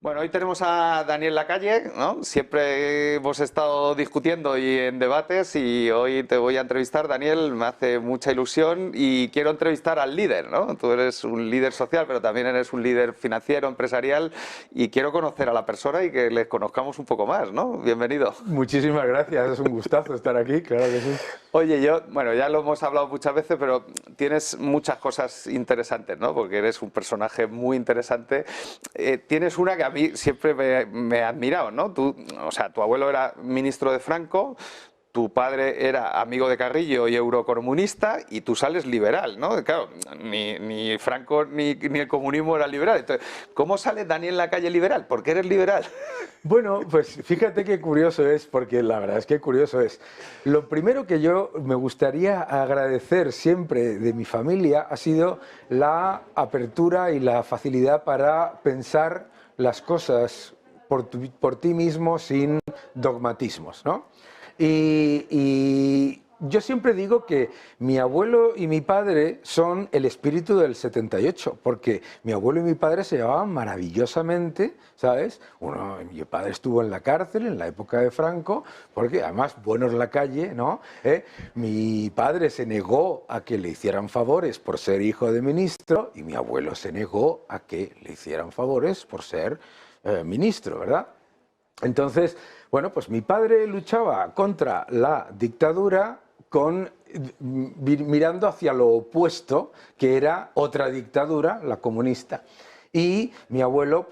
Bueno, hoy tenemos a Daniel Lacalle, ¿no? Siempre hemos estado discutiendo y en debates y hoy te voy a entrevistar, Daniel, me hace mucha ilusión y quiero entrevistar al líder, ¿no? Tú eres un líder social, pero también eres un líder financiero, empresarial y quiero conocer a la persona y que les conozcamos un poco más, ¿no? Bienvenido. Muchísimas gracias, es un gustazo estar aquí, claro que sí. Oye, bueno, ya lo hemos hablado muchas veces, pero tienes muchas cosas interesantes, ¿no? Porque eres un personaje muy interesante. Tienes una que a mí siempre me ha admirado, ¿no? O sea, tu abuelo era ministro de Franco, tu padre era amigo de Carrillo y eurocomunista y tú sales liberal, ¿no? Claro, ni Franco ni el comunismo era liberal. Entonces, ¿cómo sale Daniel Lacalle liberal? ¿Por qué eres liberal? Bueno, pues fíjate qué curioso es, porque la verdad es que curioso es. Lo primero que yo me gustaría agradecer siempre de mi familia ha sido la apertura y la facilidad para pensar las cosas por ti mismo sin dogmatismos, ¿no? Y yo siempre digo que mi abuelo y mi padre son el espíritu del 78, porque mi abuelo y mi padre se llevaban maravillosamente, ¿sabes? Mi padre estuvo en la cárcel en la época de Franco, porque además, bueno es Lacalle, ¿no? Mi padre se negó a que le hicieran favores por ser hijo de ministro y mi abuelo se negó a que le hicieran favores por ser ministro, ¿verdad? Entonces, bueno, pues mi padre luchaba contra la dictadura mirando hacia lo opuesto, que era otra dictadura, la comunista. Y mi abuelo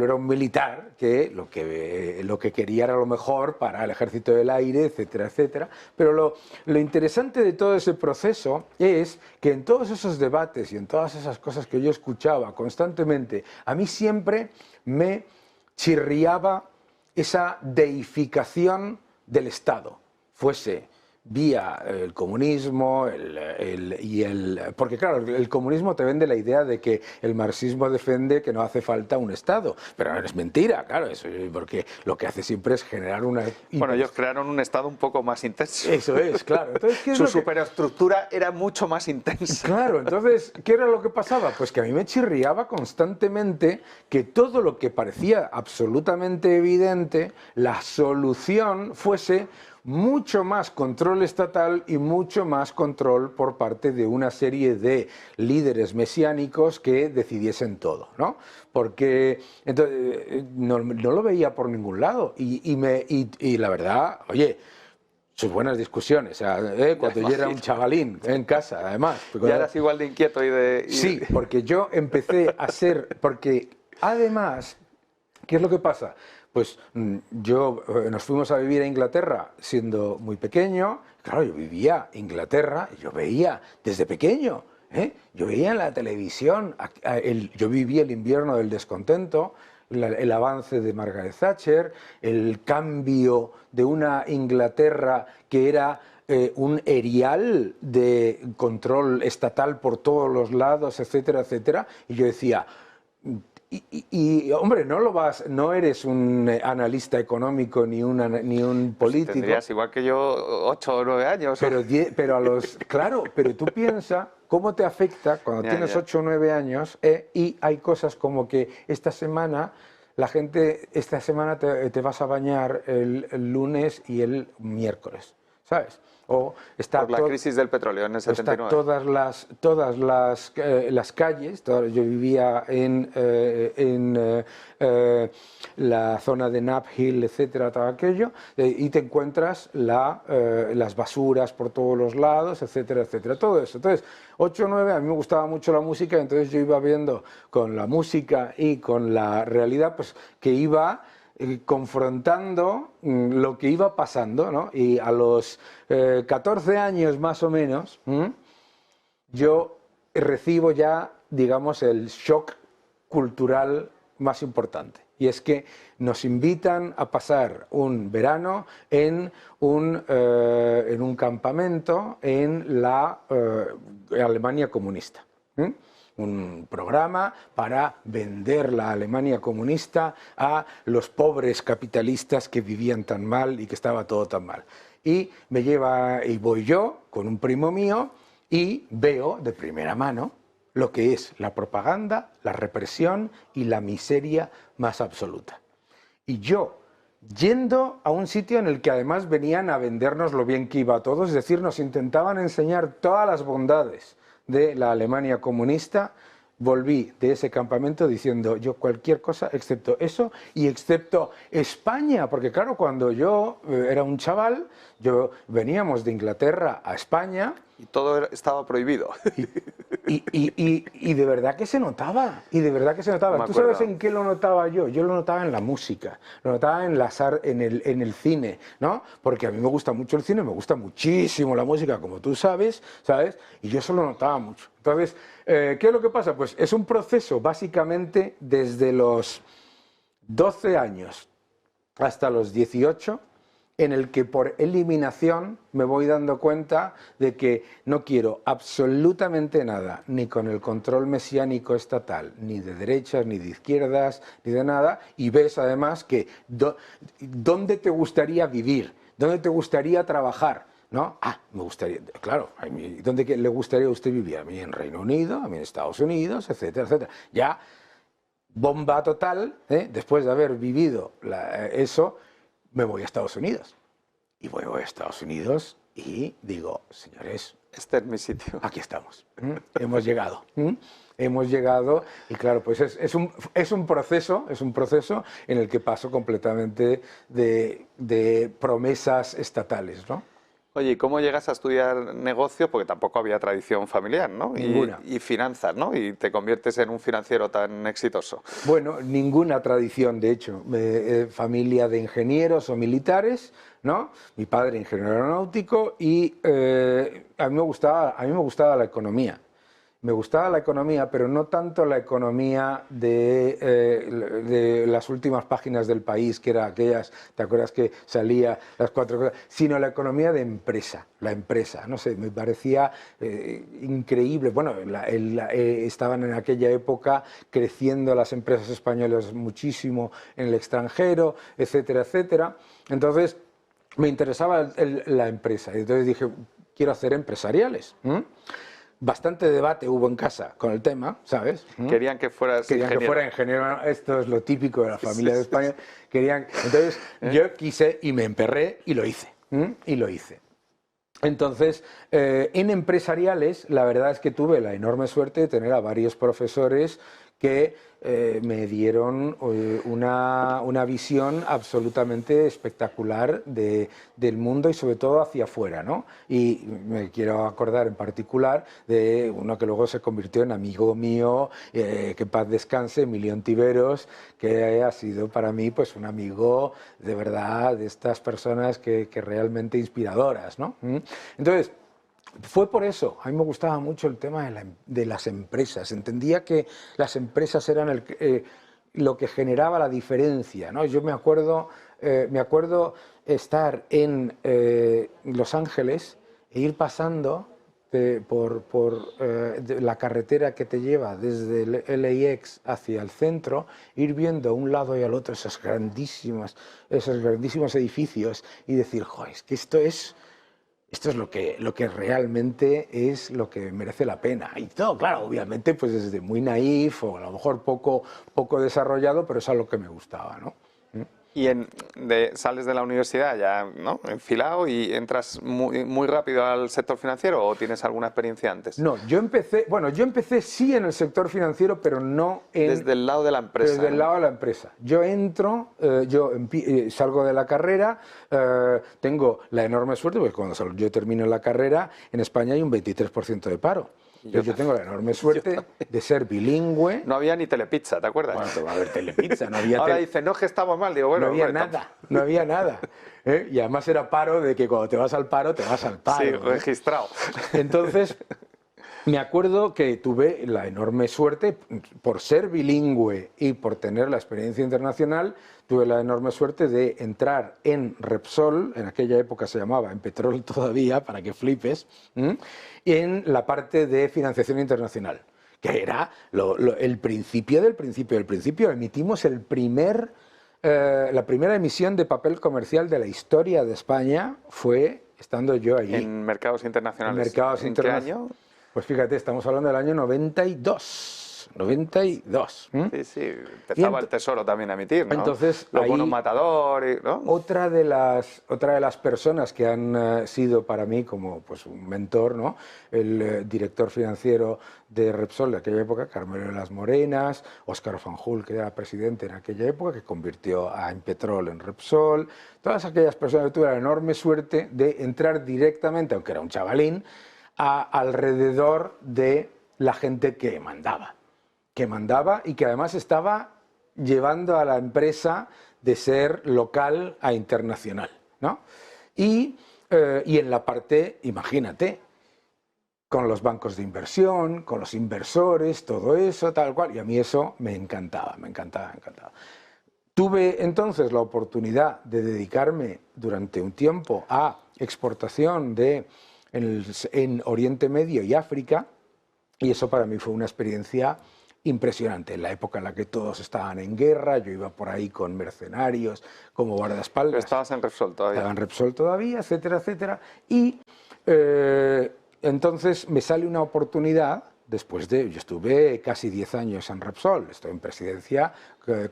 era un militar que lo que quería era lo mejor para el ejército del aire, etcétera, etcétera. Pero lo interesante de todo ese proceso es que en todos esos debates y en todas esas cosas que yo escuchaba constantemente, a mí siempre me chirriaba esa deificación del Estado, fuese vía el comunismo porque claro, el comunismo te vende la idea de que el marxismo defiende que no hace falta un Estado, pero es mentira, claro, porque lo que hace siempre es generar una... Bueno, ellos crearon un Estado un poco más intenso. Eso es, claro. Entonces, ¿qué es Su superestructura era mucho más intensa. Claro, entonces, ¿qué era lo que pasaba? Pues que a mí me chirriaba constantemente que todo lo que parecía absolutamente evidente, la solución fuese mucho más control estatal y mucho más control por parte de una serie de líderes mesiánicos que decidiesen todo, ¿no? Porque entonces, no lo veía por ningún lado y la verdad, oye, sus buenas discusiones, o sea, cuando yo era un chavalín en casa, además. Ya eras igual de inquieto Sí, porque yo empecé a ser, porque además, ¿qué es lo que pasa? Pues nos fuimos a vivir a Inglaterra siendo muy pequeño. Claro, yo vivía en Inglaterra y yo veía desde pequeño, yo veía en la televisión, yo vivía el invierno del descontento, el avance de Margaret Thatcher, el cambio de una Inglaterra que era un erial de control estatal por todos los lados, etcétera, etcétera. Y yo decía... hombre, no eres un analista económico ni un político. Tendrías igual que yo 8 o 9 años. Claro, pero tú piensas cómo te afecta cuando tienes 8 o 9 años y hay cosas como que esta semana te vas a bañar el lunes y el miércoles, ¿sabes? Por la crisis del petróleo en el 79. Todas las calles, yo vivía en la zona de Nap Hill, etcétera, todo aquello, y te encuentras las basuras por todos los lados, etcétera, etcétera, todo eso. Entonces, 8 o 9, a mí me gustaba mucho la música, entonces yo iba viendo con la música y con la realidad, pues que iba confrontando lo que iba pasando, ¿no? Y a los 14 años más o menos, yo recibo ya, digamos, el shock cultural más importante. Y es que nos invitan a pasar un verano en un campamento en la Alemania comunista. Un programa para vender la Alemania comunista a los pobres capitalistas que vivían tan mal y que estaba todo tan mal. Y voy yo con un primo mío y veo de primera mano lo que es la propaganda, la represión y la miseria más absoluta. Y yo, yendo a un sitio en el que además venían a vendernos lo bien que iba todo, es decir, nos intentaban enseñar todas las bondades de la Alemania comunista, volví de ese campamento diciendo yo cualquier cosa excepto eso y excepto España, porque claro, cuando yo era un chaval, veníamos de Inglaterra a España. Y todo estaba prohibido. Y de verdad que se notaba, y de verdad que se notaba. ¿Tú sabes en qué lo notaba yo? Yo lo notaba en la música, lo notaba en el cine, ¿no? Porque a mí me gusta mucho el cine, me gusta muchísimo la música, como tú sabes, ¿sabes? Y yo eso lo notaba mucho. Entonces, ¿qué es lo que pasa? Pues es un proceso básicamente desde los 12 años hasta los 18, en el que por eliminación me voy dando cuenta de que no quiero absolutamente nada, ni con el control mesiánico estatal, ni de derechas, ni de izquierdas, ni de nada, y ves además que ¿dónde te gustaría vivir? ¿Dónde te gustaría trabajar? ¿No? Me gustaría, claro, ¿dónde le gustaría a usted vivir? A mí en Reino Unido, a mí en Estados Unidos, etcétera, etcétera. Ya, bomba total, después de haber vivido eso, me voy a Estados Unidos. Y voy a Estados Unidos y digo, señores, este es mi sitio. Aquí estamos. Hemos llegado. Hemos llegado y claro, pues es un proceso en el que paso completamente de promesas estatales, ¿no? Oye, ¿y cómo llegas a estudiar negocios? Porque tampoco había tradición familiar, ¿no? Ninguna. Y finanzas, ¿no? Y te conviertes en un financiero tan exitoso. Bueno, ninguna tradición, de hecho. Familia de ingenieros o militares, ¿no? Mi padre ingeniero aeronáutico y a mí me gustaba la economía. Me gustaba la economía, pero no tanto la economía de las últimas páginas del País, que eran aquellas, ¿te acuerdas que salía las 4 cosas? Sino la economía de empresa, la empresa, no sé, me parecía increíble. Bueno, estaban en aquella época creciendo las empresas españolas muchísimo en el extranjero, etcétera, etcétera. Entonces, me interesaba la empresa. Y entonces dije, quiero hacer empresariales. Bastante debate hubo en casa con el tema, ¿sabes? Querían que fueras Querían ingeniero. que fuera ingeniero. Esto es lo típico de la familia de España. Entonces yo quise y me emperré y lo hice. Y lo hice. Entonces, en empresariales, la verdad es que tuve la enorme suerte de tener a varios profesores que me dieron una visión absolutamente espectacular del mundo y sobre todo hacia afuera, ¿no? Y me quiero acordar en particular de uno que luego se convirtió en amigo mío, que en paz descanse, Emilio Ontiveros, que ha sido para mí pues un amigo de verdad, de estas personas que realmente inspiradoras, ¿no? Entonces, fue por eso, a mí me gustaba mucho el tema de las empresas, entendía que las empresas eran lo que generaba la diferencia, ¿no? Yo me acuerdo estar en Los Ángeles e ir pasando por la carretera que te lleva desde el LAX hacia el centro, ir viendo a un lado y al otro esos grandísimos edificios y decir, joder, es que esto es lo que realmente es lo que merece la pena. Y todo, claro, obviamente, pues desde muy naif o a lo mejor poco desarrollado, pero es algo que me gustaba, ¿no? Y sales de la universidad ya, ¿no? Enfilado y entras muy rápido al sector financiero, ¿o tienes alguna experiencia antes? No, yo empecé sí en el sector financiero, pero no desde el lado de la empresa. Desde el lado de la empresa. Yo entro, salgo de la carrera, tengo la enorme suerte, porque cuando yo termino la carrera, en España hay un 23% de paro. Yo tengo la enorme suerte de ser bilingüe. No había ni Telepizza, ¿te acuerdas? Bueno, va a haber Telepizza, no había. Ahora dicen, no, es que estamos mal, digo, bueno. No había nada. Y además era paro de que cuando te vas al paro, te vas al paro. Sí, registrado. Entonces, me acuerdo que tuve la enorme suerte, por ser bilingüe y por tener la experiencia internacional, tuve la enorme suerte de entrar en Repsol, en aquella época se llamaba, en Petrol todavía, para que flipes, en la parte de financiación internacional, que era el principio del principio del principio. Emitimos la primera emisión de papel comercial de la historia de España, fue estando yo allí. En mercados internacionales. ¿En qué año? Pues fíjate, estamos hablando del año 92. 92. Sí, sí, empezaba el Tesoro también a emitir, ¿no? Entonces, Los ahí, bonos Matador, ¿no? otra de las personas que han sido para mí como pues, un mentor, ¿no? El director financiero de Repsol de aquella época, Carmelo de las Morenas, Óscar Fanjul, que era presidente en aquella época, que convirtió a Impetrol en Repsol, todas aquellas personas que tuve la enorme suerte de entrar directamente, aunque era un chavalín, alrededor de la gente que mandaba y que además estaba llevando a la empresa de ser local a internacional, ¿no? Y en la parte, imagínate, con los bancos de inversión, con los inversores, todo eso, tal cual, y a mí eso me encantaba, me encantaba, me encantaba. Tuve entonces la oportunidad de dedicarme durante un tiempo a exportación en Oriente Medio y África, y eso para mí fue una experiencia impresionante. En la época en la que todos estaban en guerra, yo iba por ahí con mercenarios como guardaespaldas. Pero estabas en Repsol todavía. Estaba en Repsol todavía, etcétera, etcétera. Y entonces me sale una oportunidad, yo estuve casi 10 años en Repsol, estoy en presidencia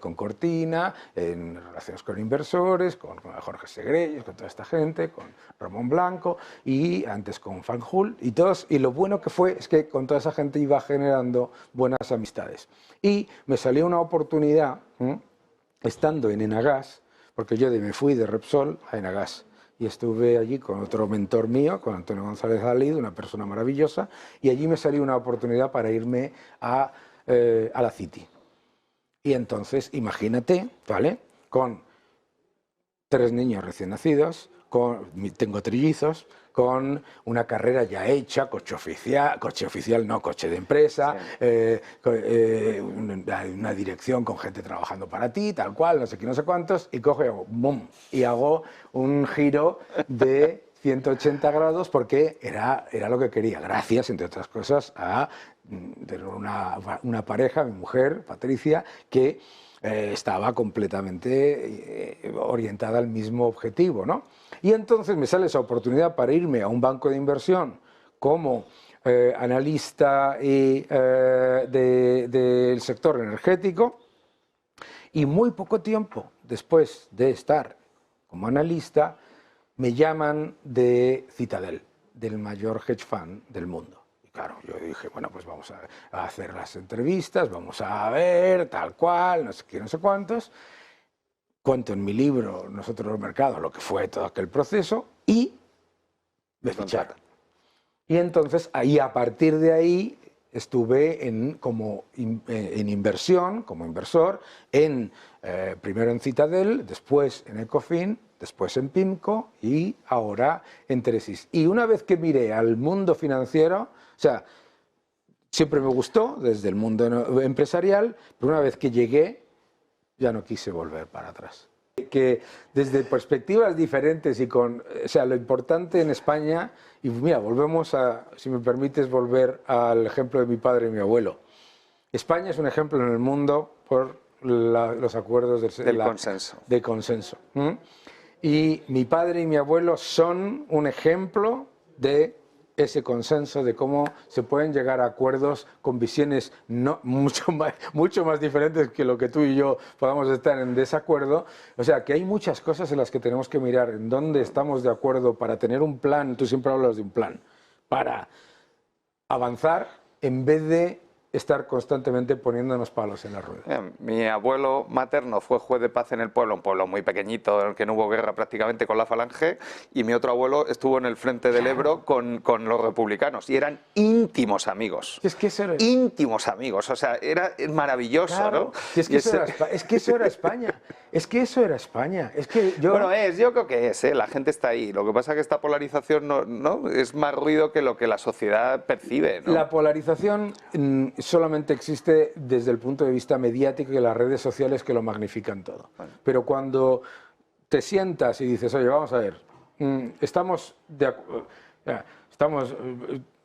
con Cortina, en relaciones con inversores, con Jorge Segreyes, con toda esta gente, con Ramón Blanco y antes con Fanjul y todos. Y lo bueno que fue es que con toda esa gente iba generando buenas amistades. Y me salió una oportunidad, estando en Enagas, porque yo me fui de Repsol a Enagas. Y estuve allí con otro mentor mío, con Antonio González Alid, una persona maravillosa, y allí me salió una oportunidad para irme a la City. Y entonces, imagínate, ¿vale? Con 3 niños recién nacidos, tengo trillizos, con una carrera ya hecha, coche oficial no, coche de empresa, sí. Una dirección con gente trabajando para ti, tal cual, no sé qué, no sé cuántos, y cojo y hago ¡bum! Y hago un giro de 180 grados porque era lo que quería, gracias, entre otras cosas, a una pareja, mi mujer, Patricia, que estaba completamente orientada al mismo objetivo, ¿no? Y entonces me sale esa oportunidad para irme a un banco de inversión como analista del sector energético, y muy poco tiempo después de estar como analista me llaman de Citadel, del mayor hedge fund del mundo. Claro, yo dije, bueno, pues vamos a hacer las entrevistas, vamos a ver, tal cual, no sé qué, no sé cuántos. Cuento en mi libro, Nosotros los Mercados, lo que fue todo aquel proceso, y me ficharon. Y entonces, a partir de ahí, estuve en inversión, como inversor, primero en Citadel, después en Ecofin, después en PIMCO y ahora en Teresis. Y una vez que miré al mundo financiero, o sea, siempre me gustó desde el mundo empresarial, pero una vez que llegué, ya no quise volver para atrás. Que desde perspectivas diferentes o sea, lo importante en España, y mira, volvemos si me permites volver al ejemplo de mi padre y mi abuelo. España es un ejemplo en el mundo por los acuerdos de consenso. Y mi padre y mi abuelo son un ejemplo de ese consenso, de cómo se pueden llegar a acuerdos con visiones mucho más diferentes que lo que tú y yo podamos estar en desacuerdo. O sea, que hay muchas cosas en las que tenemos que mirar en dónde estamos de acuerdo para tener un plan. Tú siempre hablas de un plan para avanzar en vez de estar constantemente poniéndonos palos en la rueda. Mi abuelo materno fue juez de paz en el pueblo, un pueblo muy pequeñito en el que no hubo guerra prácticamente con la Falange, y mi otro abuelo estuvo en el frente del Ebro con los republicanos y eran íntimos amigos. Es que eso era... íntimos amigos, o sea, era maravilloso, claro, ¿no? Es que eso era España. Es que eso era España. Es que yo... Bueno, yo creo que la gente está ahí. Lo que pasa es que esta polarización no es más ruido que lo que la sociedad percibe, ¿no? La polarización solamente existe desde el punto de vista mediático y las redes sociales que lo magnifican todo. Bueno. Pero cuando te sientas y dices, oye, vamos a ver,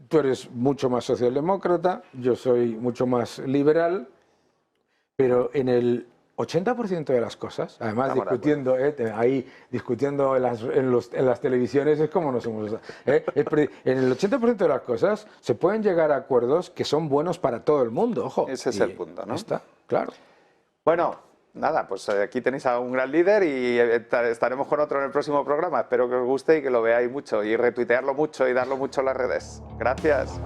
tú eres mucho más socialdemócrata, yo soy mucho más liberal, pero en el 80% de las cosas, además Estamos de discutiendo, ahí discutiendo en las televisiones, es como nos hemos... En el 80% de las cosas se pueden llegar a acuerdos que son buenos para todo el mundo, ojo. Ese es el punto, ¿no? Está, claro. Bueno, nada, pues aquí tenéis a un gran líder y estaremos con otro en el próximo programa. Espero que os guste y que lo veáis mucho y retuitearlo mucho y darlo mucho en las redes. Gracias.